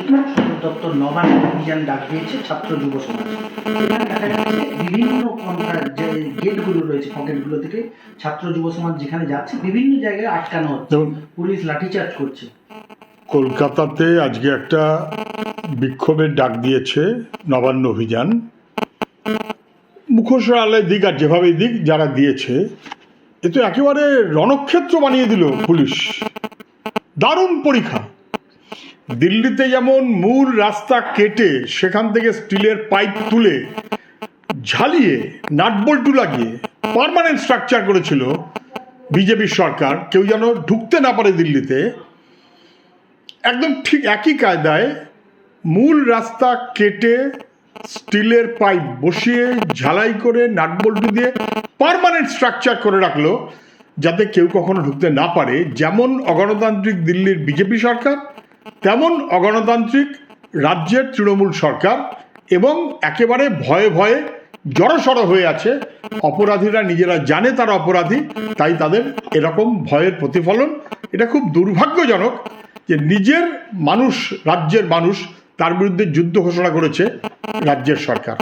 সদর দপ্তর নবান্ন অভিযান ডাক দিয়েছে ছাত্র যুব সমাজ। এখানে দেখা যাচ্ছে বিভিন্ন যে গেটগুলো রয়েছে, পকেটগুলো থেকে ছাত্র যুব সমাজ যেখানে যাচ্ছে বিভিন্ন জায়গায় আটকানো হচ্ছে, পুলিশ লাঠিচার্জ করছে। কলকাতাতে আজকে একটা বিক্ষোভের ডাক দিয়েছে নবান্ন অভিযান। মুখোশালয় দিক আর যেভাবে দিক যারা দিয়েছে, এ তো একেবারে রণক্ষেত্র বানিয়ে দিল পুলিশ। দারুণ পরীক্ষা। দিল্লিতে যেমন মূল রাস্তা কেটে সেখান থেকে স্টিলের পাইপ তুলে ঝালিয়ে নাটবল্টু লাগিয়ে পার্মানেন্ট স্ট্রাকচার করেছিল বিজেপির সরকার, কেউ যেন ঢুকতে না পারে দিল্লিতে, একদম ঠিক একই কায়দায় মূল রাস্তা কেটে স্টিলের পাইপ বসিয়ে ঝালাই করে নাটবল্টু দিয়ে পার্মানেন্ট স্ট্রাকচার করে রাখলো যাতে কেউ কখনো ঢুকতে না পারে। যেমন অগণতান্ত্রিক দিল্লির বিজেপি সরকার, তেমন অগণতান্ত্রিক রাজ্যের তৃণমূল সরকার, এবং একেবারে ভয়ে ভয়ে জড়সড় হয়ে আছে। অপরাধীরা নিজেরা জানে তারা অপরাধী, তাই তাদের এরকম ভয়ের প্রতিফলন। এটা খুব দুর্ভাগ্যজনক যে নিজের মানুষ, রাজ্যের মানুষ, তার বিরুদ্ধে যুদ্ধ ঘোষণা করেছে রাজ্যের সরকার।